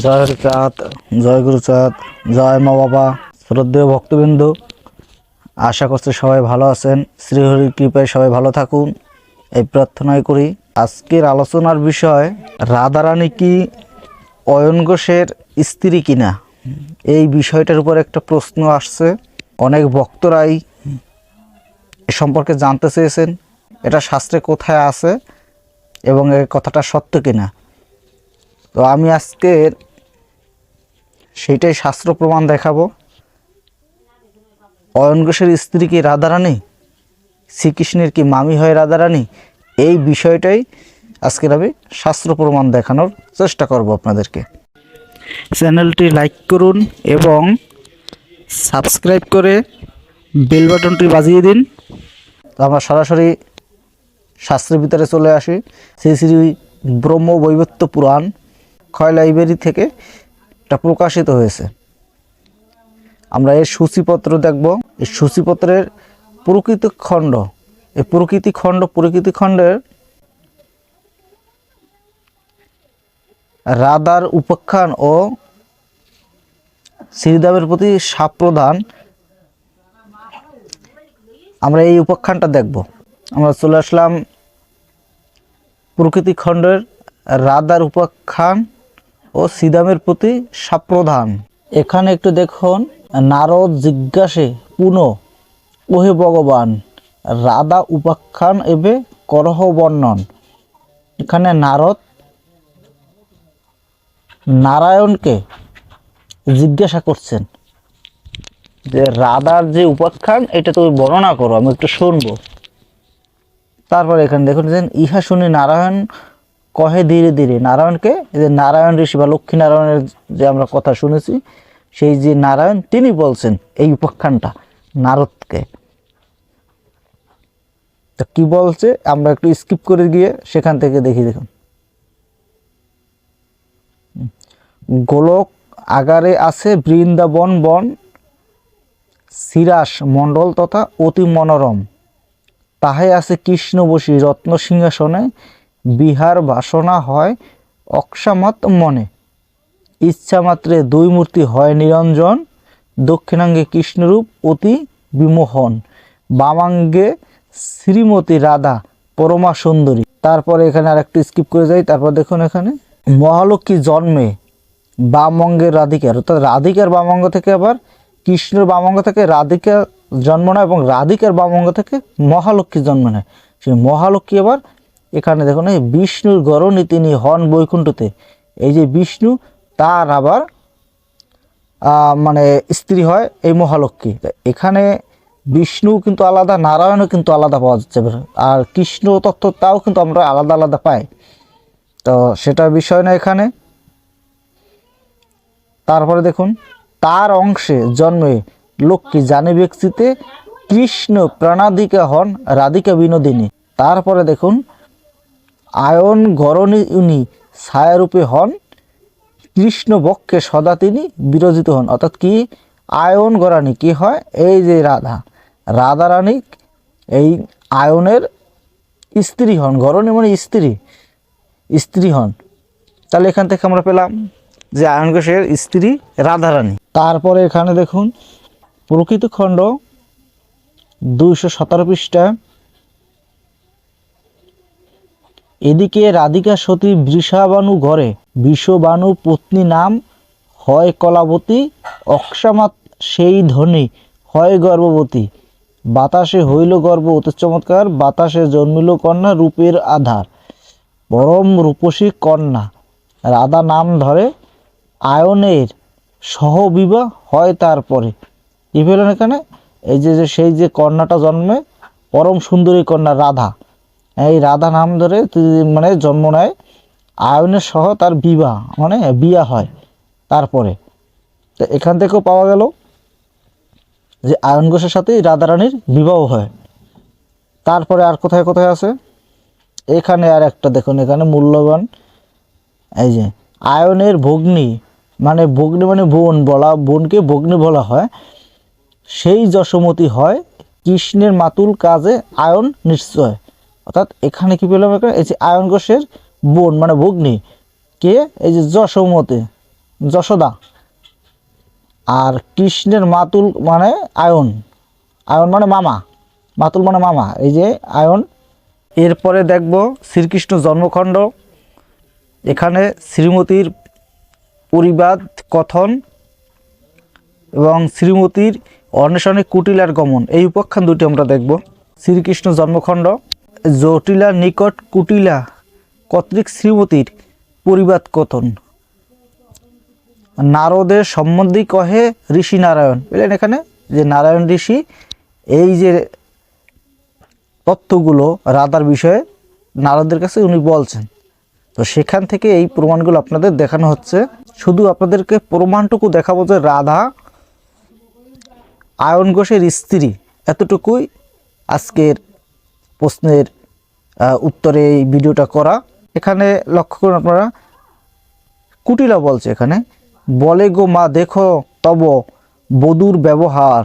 জয় চাঁদ, জয় গুরুচাঁদ, জয় মা বাবা, শ্রদ্ধেয় ভক্তবৃন্দ, আশা করছি সবাই ভালো আছেন। শ্রীহরির কৃপায় সবাই ভালো থাকুন এই প্রার্থনাই করি। আজকের আলোচনার বিষয় রাধারানী কি অয়ন ঘোষের স্ত্রী কিনা, এই বিষয়টার উপর একটা প্রশ্ন আসছে। অনেক ভক্তরাই এ সম্পর্কে জানতে চেয়েছেন এটা শাস্ত্রে কোথায় আছে এবং এই কথাটা সত্য কিনা। তো আমি আজকের সেইটাই শাস্ত্র প্রমাণ দেখাবো। অয়ন ঘোষের স্ত্রী কি রাধারানী, শ্রীকৃষ্ণের কি মামি হয় রাধারানী, এই বিষয়টাই আজকের আমি শাস্ত্র প্রমাণ দেখানোর চেষ্টা করব আপনাদেরকে। চ্যানেলটি লাইক করুন এবং সাবস্ক্রাইব করে বেল বাটনটি বাজিয়ে দিন। তো আমরা সরাসরি শাস্ত্রের ভিতরে চলে আসি। শ্রী শ্রী ব্রহ্ম বৈবর্ত পুরাণ ক্ষয় লাইব্রেরি থেকে এটা প্রকাশিত হয়েছে। আমরা এর সূচিপত্র দেখব। এই সূচিপত্রের প্রকৃতি খণ্ড, এই প্রকৃতি খণ্ডের রাধার উপাখ্যান ও শ্রীদেবের প্রতি সাপ্রদান, আমরা এই উপাখ্যানটা দেখব। আমরা চলে আসলাম প্রকৃতি খণ্ডের রাধার উপাখ্যান ও শ্রীদামের প্রতি সাপ্রদান। এখানে একটু দেখুন, নারদ জিজ্ঞাসে পুনঃ ওহে ভগবান রাধা উপাখ্যান এবে করহ বর্ণন। এখানে নারদ নারায়ণকে জিজ্ঞাসা করছেন যে রাধার যে উপাখ্যান এটা তুমি বর্ণনা করো, আমি একটু শুনবো। তারপরে এখানে দেখুন যে ইহা শুনি নারায়ণ কহে ধীরে ধীরে। নারায়ণকে, যে নারায়ণ ঋষি বা লক্ষ্মী নারায়ণের যে আমরা কথা শুনেছি, সেই যে নারায়ণ তিনি বলছেন এই উপাখ্যানটা নারদকে। তো কি বলছে আমরা একটু স্কিপ করে গিয়ে সেখান থেকে দেখি। দেখুন, গোলক আগারে আছে বৃন্দাবন বন, সিরাস মণ্ডল তথা অতি মনোরম, তাহাই আছে কৃষ্ণ বসী রত্ন সিংহাসনে, বিহার বাসনা হয় অক্ষামত মনে, ইচ্ছা মাত্রে দুই মূর্তি হয় নিরঞ্জন, দক্ষিণাঙ্গে কৃষ্ণরূপ অতি বিমোহন, বামাঙ্গে শ্রীমতী রাধা পরমা সুন্দরী। তারপরে এখানে আর একটু স্কিপ করে যাই। তারপর দেখুন এখানে মহালক্ষ্মী জন্মে বাম অঙ্গের রাধিকার, অর্থাৎ রাধিকার বাম অঙ্গ থেকে আবার কৃষ্ণের বাম অঙ্গ থেকে রাধিকা জন্ম নেয় এবং রাধিকার বাম অঙ্গ থেকে মহালক্ষ্মী জন্ম নেয়। সেই মহালক্ষ্মী আবার এখানে দেখুন এই বিষ্ণুর গরণী তিনি হন বৈকুণ্ঠতে। এই যে বিষ্ণু তার আবার মানে স্ত্রী হয় এই মহালক্ষ্মী। এখানে বিষ্ণু কিন্তু আলাদা, নারায়ণও কিন্তু আলাদা পাওয়া যাচ্ছে, আর কৃষ্ণ তত্ত্ব তাও কিন্তু আমরা আলাদা আলাদা পাই। তো সেটা বিষয় না এখানে। তারপরে দেখুন, তার অংশে জন্মে লক্ষ্মী জানে ব্যক্তিতে, কৃষ্ণ প্রাণাধিকা হন রাধিকা বিনোদিনী। তারপরে দেখুন, আয়ন গরণী উনি ছায়ারূপে হন, কৃষ্ণ বক্ষে সদা তিনি বিরজিত হন। অর্থাৎ কি, আয়ন গরাণী কি হয়, এই যে রাধারানী এই আয়নের স্ত্রী হন। গরণী মানে স্ত্রী হন। তাহলে এখান থেকে আমরা পেলাম যে আয়ন ঘোষের স্ত্রী রাধারানী। তারপরে এখানে দেখুন প্রকৃতি খণ্ড 217 পৃষ্ঠা, এদিকে রাধিকা সতী বৃষাবানু ঘরে, বিষবানু পত্নী নাম হয় কলাবতী, অক্ষামাত সেই ধনী হয় গর্ভবতী, বাতাসে হইল গর্ভ অতি চমৎকার, বাতাসে জন্মিল কন্যা রূপের আধার, পরম রূপসী কন্যা রাধা নাম ধরে, আয়নের সহবিবাহ হয় তারপরে। কি পেলেন এখানে, এই যে সেই যে কন্যাটা জন্মে পরম সুন্দরী কন্যা রাধা, এই রাধা নাম ধরে মানে জন্ম নেয়, আয়নের সহ তার বিবাহ মানে বিয়া হয় তারপরে। তো এখান থেকেও পাওয়া গেল যে আয়ন ঘোষের সাথে রাধারানীর বিবাহ হয়। তারপরে আর কোথায় কোথায় আছে, এখানে আর একটা দেখুন, এখানে মূল্যবান, এই যে আয়নের ভগ্নী মানে বোন বলা, বোনকে ভগ্নী বলা হয়, সেই যশোমতী হয় কৃষ্ণের মাতুল কাজে আয়ন নিশ্চয়। অর্থাৎ এখানে কি পেলাম, এই যে আয়ন ঘোষের বোন মানে ভগ্নী কে, এই যে যশোমতী, যশোদা। আর কৃষ্ণের মাতুল মানে আয়ন, আয়ন মানে মামা, মাতুল মানে মামা, এই যে আয়ন। এরপরে দেখব শ্রীকৃষ্ণ জন্মখণ্ড। এখানে শ্রীমতীর পরিবাদ কথন এবং শ্রীমতীর অন্বেষণে কুটিলার গমন, এই উপাখ্যান দুটি আমরা দেখব। শ্রীকৃষ্ণ জন্মখণ্ড। জটিলার নিকট কুটিলা কর্তৃক শ্রীমতীর পরিবাদ কথন। নারদের সম্বন্ধে কহে ঋষি নারায়ণ। বুঝলেন এখানে যে নারায়ণ ঋষি এই যে তত্ত্বগুলো রাধার বিষয়ে নারদের কাছে উনি বলছেন। তো সেখান থেকে এই প্রমাণগুলো আপনাদের দেখানো হচ্ছে। শুধু আপনাদেরকে প্রমাণটুকু দেখাবো যে রাধা আয়ন ঘোষের স্ত্রী, এতটুকুই আজকের প্রশ্নের উত্তরে এই ভিডিওটা করা। এখানে লক্ষ্য করুন আপনারা, কুটিলা বলছে এখানে, বলে গো মা দেখো তব বধূর ব্যবহার,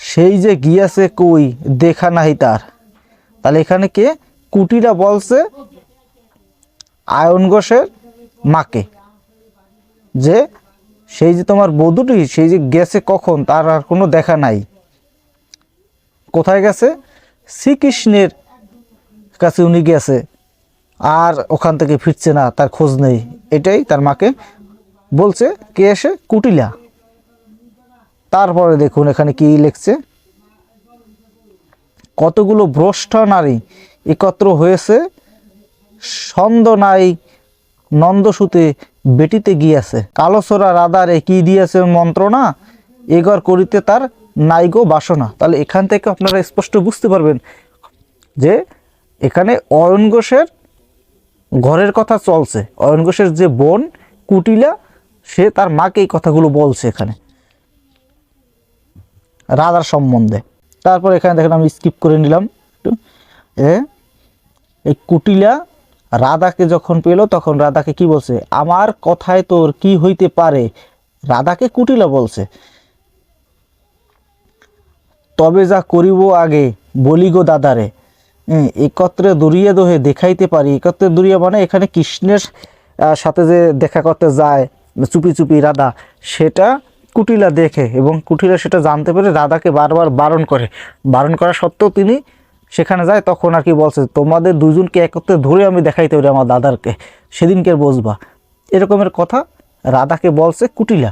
সেই যে গিয়াছে কই দেখা নাহি তার। তাহলে এখানে কে? কুটিলা বলছে আয়ন ঘোষের মাকে যে সেই যে তোমার বধূটি সেই যে গেছে কখন, তার আর কোনো দেখা নাই। কোথায় গেছে? শ্রীকৃষ্ণের কাছে উনি গেছে, আর ওখান থেকে ফিরছে না, তার খোঁজ নেই। এটাই তার মাকে বলছে। কে এসে? কুটিলা। তারপরে দেখুন এখানে কি লিখছে, কতগুলো ভ্রষ্ট নারী একত্র হয়েছে, ছন্দ নাই নন্দসুতে বেটিতে গিয়াছে, কালোসরা রাধারে কি দিয়েছে মন্ত্রণা, এগর করিতে তার নাইগো বাসনা। তাহলে এখান থেকে আপনারা স্পষ্ট বুঝতে পারবেন যে এখানে অয়ন ঘোষের ঘরের কথা চলছে। অয়ন ঘোষের যে বোন কুটিলা, সে তার মাকে এই কথাগুলো বলছে এখানে রাধার সম্বন্ধে। তারপর এখানে দেখেন আমি স্কিপ করে নিলাম একটু। এই কুটিলা রাধাকে যখন পেল তখন রাধাকে কি বলছে? আমার কথায় তোর কি হইতে পারে, রাধাকে কুটিলা বলছে। তবে যা করিব আগে বলি গো দাদারে, একত্রে দরিয়া দোহে দেখাইতে পারি। একত্রে দরিয়া মানে এখানে কৃষ্ণের সাথে যে দেখা করতে যায় চুপি চুপি রাধা, সেটা কুটিলা দেখে এবং কুটিলা সেটা জানতে পেরে রাধাকে বারবার বারণ করে। বারণ করা সত্ত্বেও তিনি সেখানে যায়। তখন আর কি বলছে, তোমাদের দুজনকে একত্রে ধরে আমি দেখাইতে পারি আমার দাদারকে, সেদিনকে বসবা। এরকমের কথা রাধাকে বলছে কুটিলা,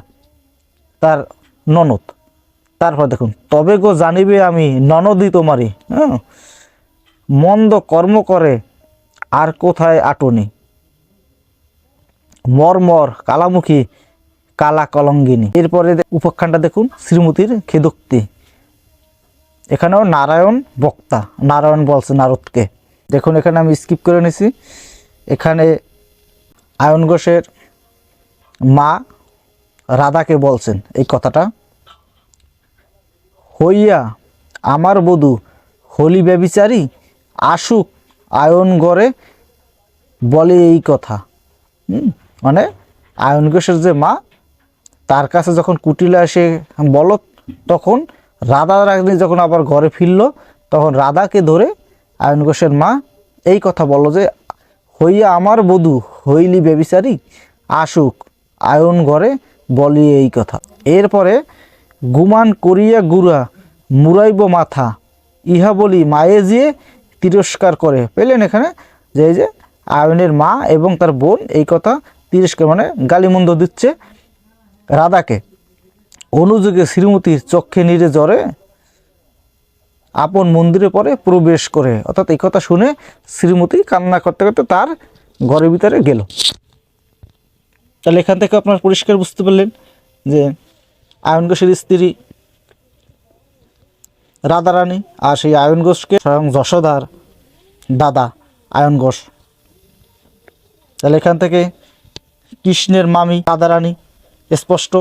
তার ননদ। তারপর দেখুন, তবে গো জানিবে আমি ননদই তোমারই, মন্দ কর্ম করে আর কোথায় আটনি, মর কালামুখী কালা কলঙ্গিনী। এরপরে উপাখ্যানটা দেখুন, শ্রীমতীর খেদোক্তি। এখানেও নারায়ণ বক্তা, নারায়ণ বলছে নারদকে। দেখুন এখানে আমি স্কিপ করে নিছি। এখানে আয়ন ঘোষের মা রাধাকে বলছেন এই কথাটা, হইয়া আমার বধূ হলি ব্যভিচারী আসুক আয়ন ঘরে বলে এই কথা। মানে আয়ন ঘোষের যে মা, তার কাছে যখন কুটিলা এসে বলো, তখন রাধা রাগনি যখন আবার ঘরে ফিরল, তখন রাধাকে ধরে আয়ন ঘোষের মা এই কথা বলল যে হইয়া আমার বধূ হইলি ব্যভিচারী আসুক আয়ন ঘরে বলি এই কথা। এরপরে গুমান করিয়া গুড়া মুরাইব মাথা, ইহা বলি মায়ে যে তিরস্কার করে। পেলেন এখানে যে এই যে আয়নের মা এবং তার বোন এই কথা তিরস্কার মানে গালিমন্দ দিচ্ছে রাধাকে। অনুযোগে শ্রীমতীর চক্ষে নিরে জ্বরে আপন মন্দিরে পরে প্রবেশ করে। অর্থাৎ এই কথা শুনে শ্রীমতী কান্না করতে করতে তার ঘরের ভিতরে গেল। তাহলে এখান থেকে আপনার পরিষ্কার বুঝতে পারলেন যে আয়ন ঘোষের স্ত্রী রাধারানী, আর সেই আয়ন ঘোষকে স্বয়ং যশোদার দাদা আয়ন ঘোষ। তাহলে এখান থেকে কৃষ্ণের মামি রাধারানী স্পষ্ট,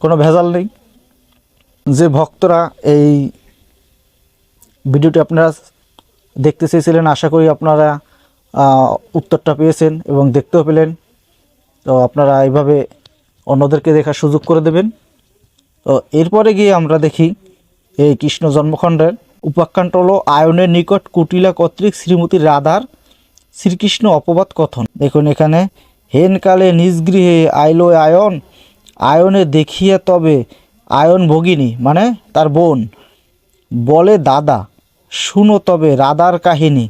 কোনো ভেজাল নেই। যে ভক্তরা এই ভিডিওটি আপনারা দেখতে চেয়েছিলেন, আশা করি আপনারা উত্তরটা পেয়েছেন এবং দেখতেও পেলেন। তো আপনারা এইভাবে অন্যদেরকে দেখার সুযোগ করে দেবেন। তো এরপরে গিয়ে আমরা দেখি এই কৃষ্ণ জন্মখণ্ডের উপাখ্যানটা হলো আয়নের নিকট কুটিলা কর্তৃক শ্রীমতী রাধার শ্রীকৃষ্ণ অপবাদ কথন। দেখুন এখানে হেনকালে নিজ গৃহে আইলো আয়ন, আয়নে দেখিয়া তবে আয়ন ভগিনী মানে তার বোন বলে দাদা শুনো তবে রাধার কাহিনী।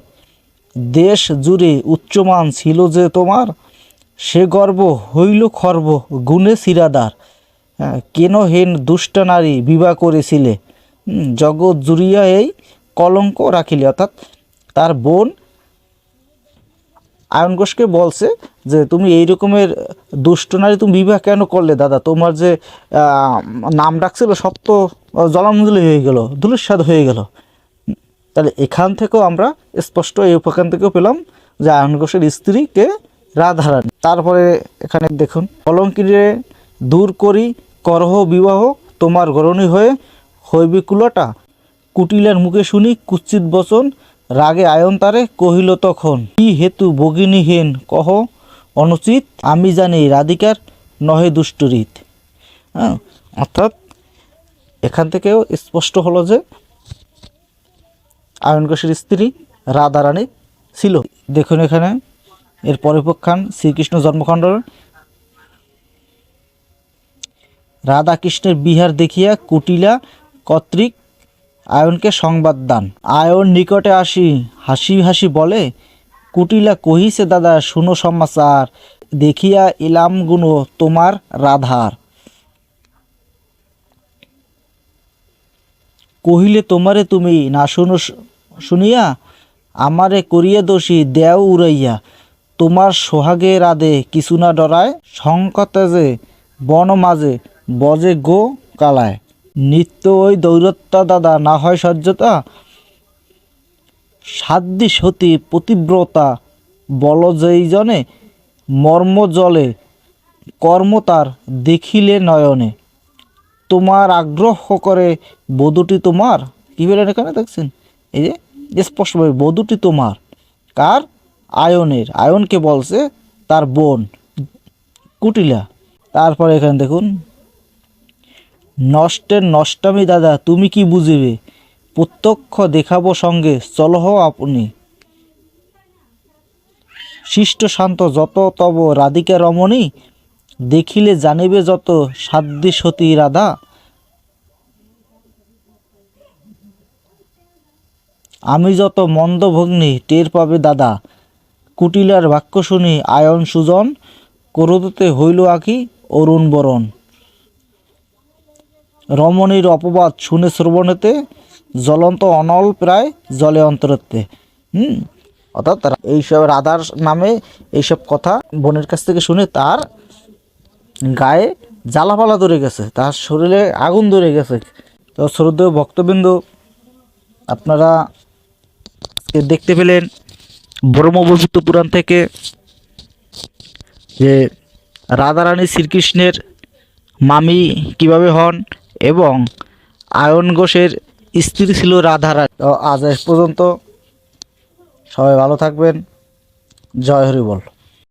দেশ জুড়ে উচ্চমান ছিল যে তোমার, সে গর্ব হইল খর্ব গুণে সিরাদার। কেন হেন দুষ্ট নারী বিবাহ করেছিলে, জগৎ জুড়িয়া এই কলঙ্ক রাখিলে। অর্থাৎ তার বোন আয়ন ঘোষকে বলছে যে তুমি এই রকমের দুষ্ট নারী তুমি বিবাহ কেন করলে দাদা, তোমার যে নাম ডাকছিল সব তো জলাঞ্জলি হয়ে গেল, ধূলিসাৎ হয়ে গেল। তাহলে এখান থেকেও আমরা স্পষ্ট এই উপাখ্যান থেকেও পেলাম যে আয়ন ঘোষের স্ত্রীকে রাধারানী। তারপরে এখানে দেখুন, কলঙ্কিরে দূর করি করহ বিবাহ, তোমার গরণী হয়ে হইবে কুলটা। কুটিলার মুখে শুনি কুৎসিত বচন, রাগে আয়ন তারে কহিল তখন, কি হেতু ভগিনীহীন কহ অনুচিত, আমি জানি রাধিকার নহে দুষ্টরীত। হ্যাঁ, অর্থাৎ এখান থেকেও স্পষ্ট হলো যে আয়ন ঘোষের স্ত্রী রাধারানী ছিল। দেখুন এখানে এর পরিপক্ষান শ্রীকৃষ্ণ জন্মকাণ্ড। রাধা কৃষ্ণের বিহার দেখিয়া কুটিলা কর্তৃক আয়নকে সংবাদ দান। আয়ন নিকটে আসি হাসি হাসি বলে, কুটিলা কহিছে দাদা শুনো সমাচার, দেখিয়া ইলাম গুণ তোমার রাধার। কহিলে তোমারে তুমি না শুনো শুনিয়া, আমারে করিয়া দোষী দেও উড়াইয়া। তোমার সোহাগে রাধে কিছু না ডরায়, সংকতে যে বন মাঝে বজে গো কালায়। নিত্য ওই দৌরত্তা দাদা না হয় সহ্যতা, সাধ্যি সতী পতিব্রতা বল যেই জনে, মর্ম জলে কর্ম তার দেখিলে নয়নে। তোমার আগ্রহ করে বধূটি তোমার, কি বলেন এখানে দেখছেন, এই যে স্পষ্টভাবে বধূটি তোমার কার, আয়নের, আয়নকে বলছে তার বোন কুটিলা। তারপরে এখানে দেখুন, নষ্টের নষ্টামি দাদা তুমি কি বুঝিবে, প্রত্যক্ষ দেখাবো সঙ্গে চলহ আপনি। শিষ্ট শান্ত যত তব রাধিকা রমণী, দেখিলে জানিবে যত সাধ্যি সতী রাধা। আমি যত মন্দ ভগ্নী টের পাবে দাদা, কুটিলার বাক্য শুনি আয়ন সুজন, ক্রোধতে হইল আঁকি অরুণ বরণ। রমণীর অপবাদ শুনে শ্রবণেতে, জ্বলন্ত অনল প্রায় জলে অন্তরত্বে। অর্থাৎ এইসব রাধার নামে এইসব কথা বোনের কাছ থেকে শুনে তার গায়ে জ্বালাপালা ধরে গেছে, তার শরীরে আগুন ধরে গেছে। তো শ্রদ্ধেয় ভক্তবৃন্দ, আপনারা দেখতে পেলেন ব্রহ্মবৈবর্ত পুরাণ থেকে যে রাধারানী শ্রীকৃষ্ণের মামি কিভাবে হন এবং আয়ন ঘোষের স্ত্রী ছিল রাধারানী। তো আজ পর্যন্ত, সবাই ভালো থাকবেন। জয় হরি বল।